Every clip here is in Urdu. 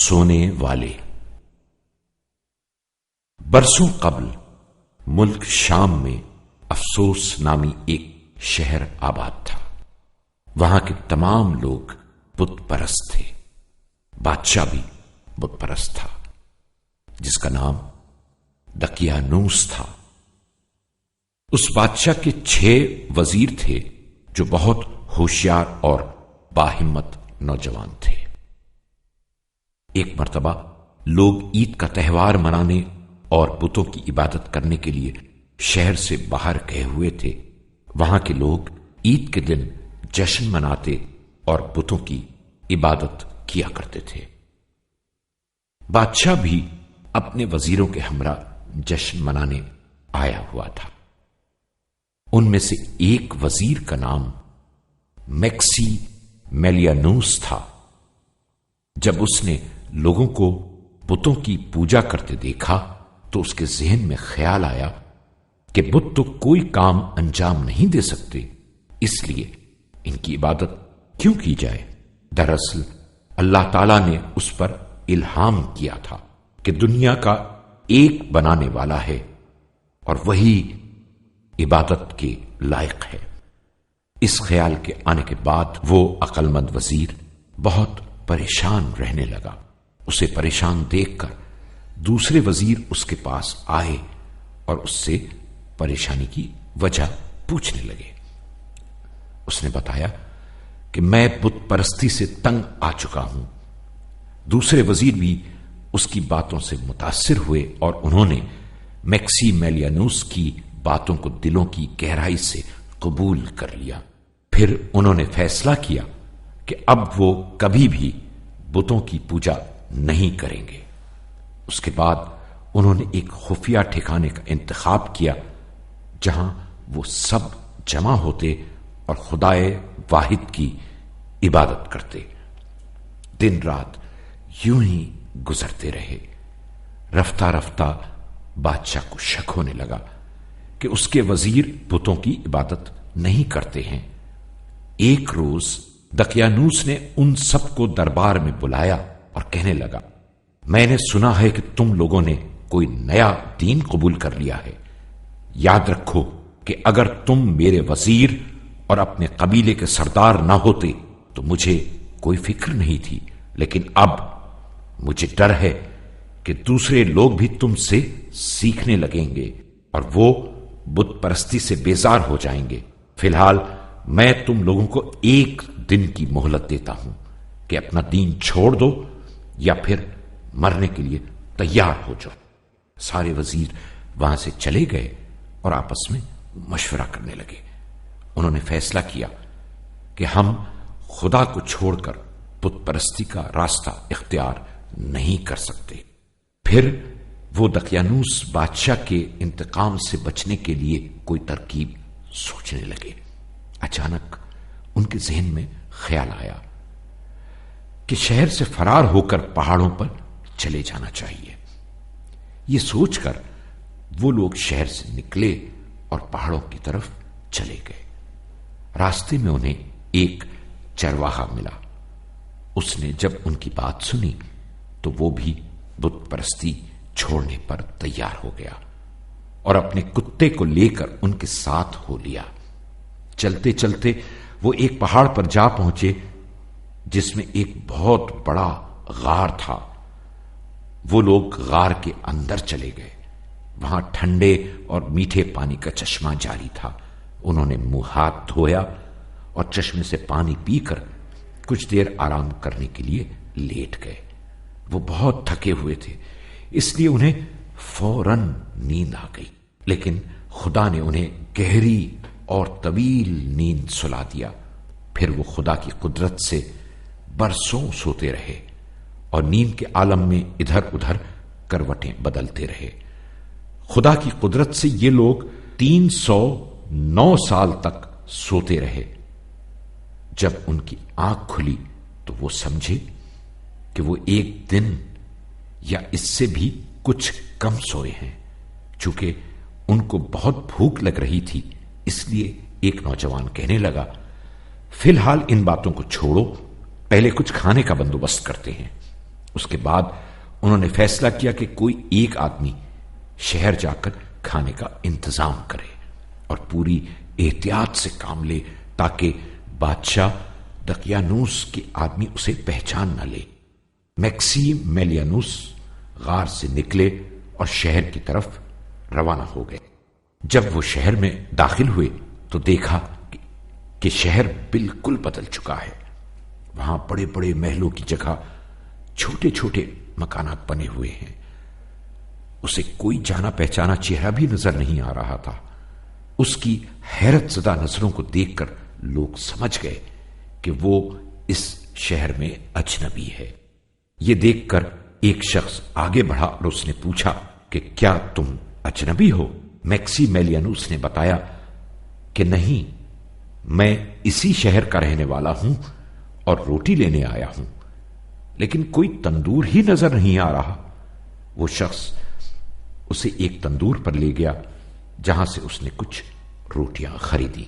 سونے والے۔ برسوں قبل ملک شام میں افسوس نامی ایک شہر آباد تھا۔ وہاں کے تمام لوگ بت پرست تھے۔ بادشاہ بھی بت پرست تھا جس کا نام دقیانوس تھا۔ اس بادشاہ کے 6 وزیر تھے جو بہت ہوشیار اور باہمت نوجوان تھے۔ ایک مرتبہ لوگ عید کا تہوار منانے اور بتوں کی عبادت کرنے کے لیے شہر سے باہر گئے ہوئے تھے۔ وہاں کے لوگ عید کے دن جشن مناتے اور بتوں کی عبادت کیا کرتے تھے۔ بادشاہ بھی اپنے وزیروں کے ہمراہ جشن منانے آیا ہوا تھا۔ ان میں سے ایک وزیر کا نام میکسی میلیانوس تھا۔ جب اس نے لوگوں کو بتوں کی پوجا کرتے دیکھا تو اس کے ذہن میں خیال آیا کہ بت تو کوئی کام انجام نہیں دے سکتے، اس لیے ان کی عبادت کیوں کی جائے۔ دراصل اللہ تعالی نے اس پر الہام کیا تھا کہ دنیا کا ایک بنانے والا ہے اور وہی عبادت کے لائق ہے۔ اس خیال کے آنے کے بعد وہ عقل مند وزیر بہت پریشان رہنے لگا۔ اسے پریشان دیکھ کر دوسرے وزیر اس کے پاس آئے اور اس سے پریشانی کی وجہ پوچھنے لگے۔ اس نے بتایا کہ میں بت پرستی سے تنگ آ چکا ہوں۔ دوسرے وزیر بھی اس کی باتوں سے متاثر ہوئے اور انہوں نے میکسی میلیانوس کی باتوں کو دلوں کی گہرائی سے قبول کر لیا۔ پھر انہوں نے فیصلہ کیا کہ اب وہ کبھی بھی بتوں کی پوجا نہیں کریں گے۔ اس کے بعد انہوں نے ایک خفیہ ٹھکانے کا انتخاب کیا جہاں وہ سب جمع ہوتے اور خدائے واحد کی عبادت کرتے۔ دن رات یوں ہی گزرتے رہے۔ رفتہ رفتہ بادشاہ کو شک ہونے لگا کہ اس کے وزیر بتوں کی عبادت نہیں کرتے ہیں۔ ایک روز دقیانوس نے ان سب کو دربار میں بلایا اور کہنے لگا، میں نے سنا ہے کہ تم لوگوں نے کوئی نیا دین قبول کر لیا ہے۔ یاد رکھو کہ اگر تم میرے وزیر اور اپنے قبیلے کے سردار نہ ہوتے تو مجھے کوئی فکر نہیں تھی، لیکن اب مجھے ڈر ہے کہ دوسرے لوگ بھی تم سے سیکھنے لگیں گے اور وہ بت پرستی سے بیزار ہو جائیں گے۔ فی الحال میں تم لوگوں کو 1 دن کی مہلت دیتا ہوں کہ اپنا دین چھوڑ دو یا پھر مرنے کے لیے تیار ہو جاؤ۔ سارے وزیر وہاں سے چلے گئے اور آپس میں مشورہ کرنے لگے۔ انہوں نے فیصلہ کیا کہ ہم خدا کو چھوڑ کر بت پرستی کا راستہ اختیار نہیں کر سکتے۔ پھر وہ دقیانوس بادشاہ کے انتقام سے بچنے کے لیے کوئی ترکیب سوچنے لگے۔ اچانک ان کے ذہن میں خیال آیا کہ شہر سے فرار ہو کر پہاڑوں پر چلے جانا چاہیے۔ یہ سوچ کر وہ لوگ شہر سے نکلے اور پہاڑوں کی طرف چلے گئے۔ راستے میں انہیں ایک چرواہا ملا۔ اس نے جب ان کی بات سنی تو وہ بھی بت پرستی چھوڑنے پر تیار ہو گیا اور اپنے کتے کو لے کر ان کے ساتھ ہو لیا۔ چلتے چلتے وہ ایک پہاڑ پر جا پہنچے جس میں ایک بہت بڑا غار تھا۔ وہ لوگ غار کے اندر چلے گئے۔ وہاں ٹھنڈے اور میٹھے پانی کا چشمہ جاری تھا۔ انہوں نے منہ ہاتھ دھویا اور چشمے سے پانی پی کر کچھ دیر آرام کرنے کے لیے لیٹ گئے۔ وہ بہت تھکے ہوئے تھے، اس لیے انہیں فوراً نیند آ گئی، لیکن خدا نے انہیں گہری اور طویل نیند سلا دیا۔ پھر وہ خدا کی قدرت سے برسوں سوتے رہے اور نیند کے عالم میں ادھر ادھر کروٹیں بدلتے رہے۔ خدا کی قدرت سے یہ لوگ 309 سال تک سوتے رہے۔ جب ان کی آنکھ کھلی تو وہ سمجھے کہ وہ 1 دن یا اس سے بھی کچھ کم سوئے ہیں۔ چونکہ ان کو بہت بھوک لگ رہی تھی، اس لیے ایک نوجوان کہنے لگا، فی الحال ان باتوں کو چھوڑو، پہلے کچھ کھانے کا بندوبست کرتے ہیں۔ اس کے بعد انہوں نے فیصلہ کیا کہ کوئی ایک آدمی شہر جا کر کھانے کا انتظام کرے اور پوری احتیاط سے کام لے تاکہ بادشاہ دقیانوس کے آدمی اسے پہچان نہ لے۔ میکسی میلیانوس غار سے نکلے اور شہر کی طرف روانہ ہو گئے۔ جب وہ شہر میں داخل ہوئے تو دیکھا کہ شہر بالکل بدل چکا ہے۔ وہاں بڑے بڑے محلوں کی جگہ چھوٹے چھوٹے مکانات بنے ہوئے ہیں۔ اسے کوئی جانا پہچانا چہرہ بھی نظر نہیں آ رہا تھا۔ اس کی حیرت زدہ نظروں کو دیکھ کر لوگ سمجھ گئے کہ وہ اس شہر میں اجنبی ہے۔ یہ دیکھ کر ایک شخص آگے بڑھا اور اس نے پوچھا کہ کیا تم اجنبی ہو؟ میکسی میلیانوس نے بتایا کہ نہیں، میں اسی شہر کا رہنے والا ہوں اور روٹی لینے آیا ہوں، لیکن کوئی تندور ہی نظر نہیں آ رہا۔ وہ شخص اسے ایک تندور پر لے گیا جہاں سے اس نے کچھ روٹیاں خریدی۔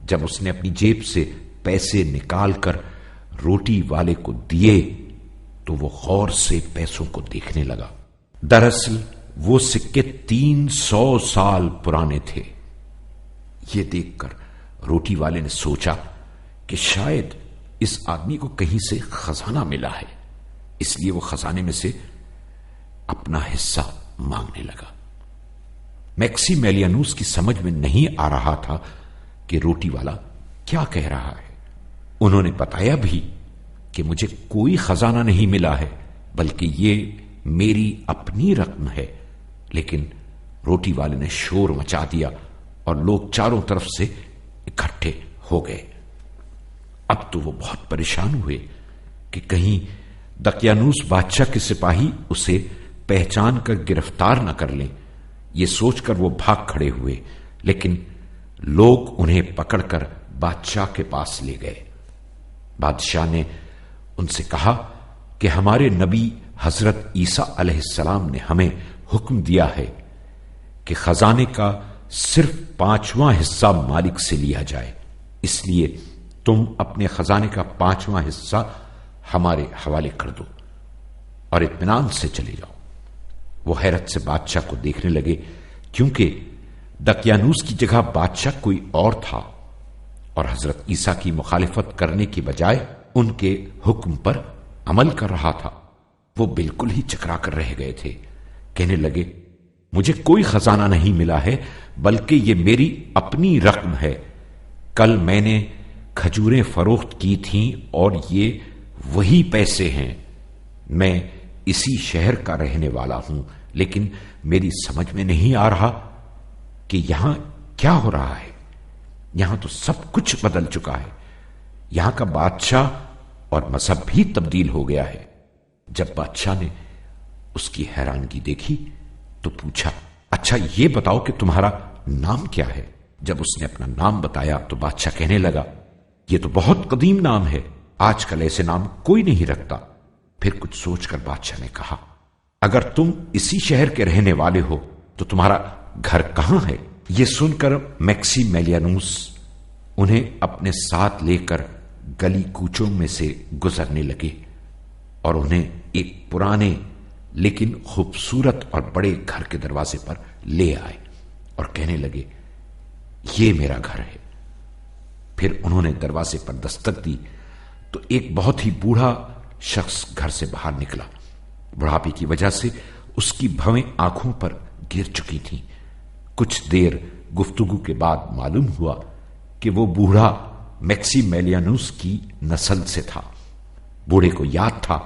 جب اس نے اپنی جیب سے پیسے نکال کر روٹی والے کو دیے تو وہ غور سے پیسوں کو دیکھنے لگا۔ دراصل وہ سکے 300 سال پرانے تھے۔ یہ دیکھ کر روٹی والے نے سوچا کہ شاید اس آدمی کو کہیں سے خزانہ ملا ہے، اس لیے وہ خزانے میں سے اپنا حصہ مانگنے لگا۔ میکسی میلیانوس کی سمجھ میں نہیں آ رہا تھا کہ روٹی والا کیا کہہ رہا ہے۔ انہوں نے بتایا بھی کہ مجھے کوئی خزانہ نہیں ملا ہے، بلکہ یہ میری اپنی رقم ہے، لیکن روٹی والے نے شور مچا دیا اور لوگ چاروں طرف سے اکٹھے ہو گئے۔ اب تو وہ بہت پریشان ہوئے کہ کہیں دقیانوس بادشاہ کے سپاہی اسے پہچان کر گرفتار نہ کر لیں۔ یہ سوچ کر وہ بھاگ کھڑے ہوئے، لیکن لوگ انہیں پکڑ کر بادشاہ کے پاس لے گئے۔ بادشاہ نے ان سے کہا کہ ہمارے نبی حضرت عیسیٰ علیہ السلام نے ہمیں حکم دیا ہے کہ خزانے کا صرف 5واں حصہ مالک سے لیا جائے، اس لیے تم اپنے خزانے کا 5واں حصہ ہمارے حوالے کر دو اور اطمینان سے چلے جاؤ۔ وہ حیرت سے بادشاہ کو دیکھنے لگے، کیونکہ دقیانوس کی جگہ بادشاہ کوئی اور تھا اور حضرت عیسیٰ کی مخالفت کرنے کی بجائے ان کے حکم پر عمل کر رہا تھا۔ وہ بالکل ہی چکرا کر رہ گئے تھے۔ کہنے لگے، مجھے کوئی خزانہ نہیں ملا ہے، بلکہ یہ میری اپنی رقم ہے۔ کل میں نے کھجوریں فروخت کی تھیں اور یہ وہی پیسے ہیں۔ میں اسی شہر کا رہنے والا ہوں، لیکن میری سمجھ میں نہیں آ رہا کہ یہاں کیا ہو رہا ہے۔ یہاں تو سب کچھ بدل چکا ہے۔ یہاں کا بادشاہ اور مذہب بھی تبدیل ہو گیا ہے۔ جب بادشاہ نے اس کی حیرانگی دیکھی تو پوچھا، اچھا یہ بتاؤ کہ تمہارا نام کیا ہے؟ جب اس نے اپنا نام بتایا تو بادشاہ کہنے لگا، یہ تو بہت قدیم نام ہے، آج کل ایسے نام کوئی نہیں رکھتا۔ پھر کچھ سوچ کر بادشاہ نے کہا، اگر تم اسی شہر کے رہنے والے ہو تو تمہارا گھر کہاں ہے؟ یہ سن کر میکسی میلیانوس انہیں اپنے ساتھ لے کر گلی کوچوں میں سے گزرنے لگے اور انہیں ایک پرانے لیکن خوبصورت اور بڑے گھر کے دروازے پر لے آئے اور کہنے لگے، یہ میرا گھر ہے۔ پھر انہوں نے دروازے پر دستک دی تو ایک بہت ہی بوڑھا شخص گھر سے باہر نکلا۔ بڑھاپے کی وجہ سے اس کی بھویں آنکھوں پر گر چکی تھیں۔ کچھ دیر گفتگو کے بعد معلوم ہوا کہ وہ بوڑھا میکسی میلیانوس کی نسل سے تھا۔ بوڑھے کو یاد تھا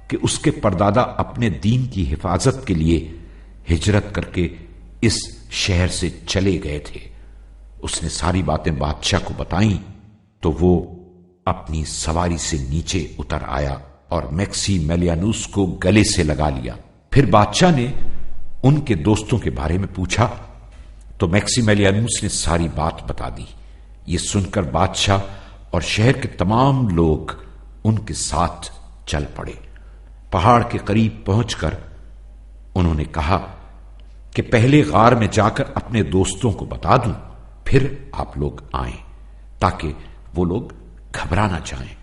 کہ اس کے پردادا اپنے دین کی حفاظت کے لیے ہجرت کر کے اس شہر سے چلے گئے تھے۔ اس نے ساری باتیں بادشاہ کو بتائیں تو وہ اپنی سواری سے نیچے اتر آیا اور میکسی میلیانوس کو گلے سے لگا لیا۔ پھر بادشاہ نے ان کے دوستوں کے بارے میں پوچھا تو میکسی میلیانوس نے ساری بات بتا دی۔ یہ سن کر بادشاہ اور شہر کے تمام لوگ ان کے ساتھ چل پڑے۔ پہاڑ کے قریب پہنچ کر انہوں نے کہا کہ پہلے غار میں جا کر اپنے دوستوں کو بتا دوں، پھر آپ لوگ آئیں تاکہ وہ لوگ گھبرا نہ جائیں۔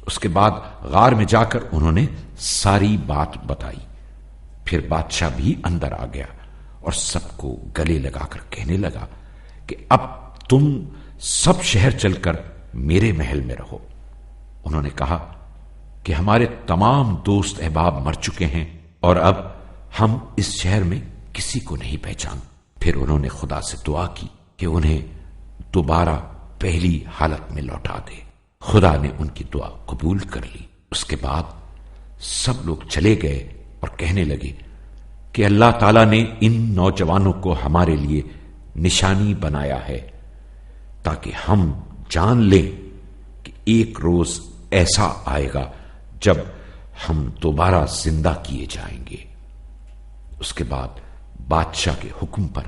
اس کے بعد غار میں جا کر انہوں نے ساری بات بتائی. پھر بادشاہ بھی اندر آ گیا اور سب کو گلے لگا کر کہنے لگا کہ اب تم سب شہر چل کر میرے محل میں رہو. انہوں نے کہا کہ ہمارے تمام دوست احباب مر چکے ہیں اور اب ہم اس شہر میں کسی کو نہیں پہچان. پھر انہوں نے خدا سے دعا کی کہ انہیں دوبارہ پہلی حالت میں لوٹا دے. خدا نے ان کی دعا قبول کر لی. اس کے بعد سب لوگ چلے گئے اور کہنے لگے کہ اللہ تعالیٰ نے ان نوجوانوں کو ہمارے لیے نشانی بنایا ہے تاکہ ہم جان لیں کہ ایک روز ایسا آئے گا جب ہم دوبارہ زندہ کیے جائیں گے. اس کے بعد بادشاہ کے حکم پر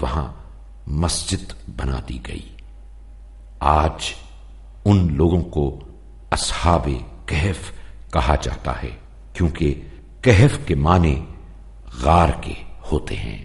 وہاں مسجد بنا دی گئی. آج ان لوگوں کو اصحاب کہف کہا جاتا ہے کیونکہ کہف کے معنی غار کے ہوتے ہیں.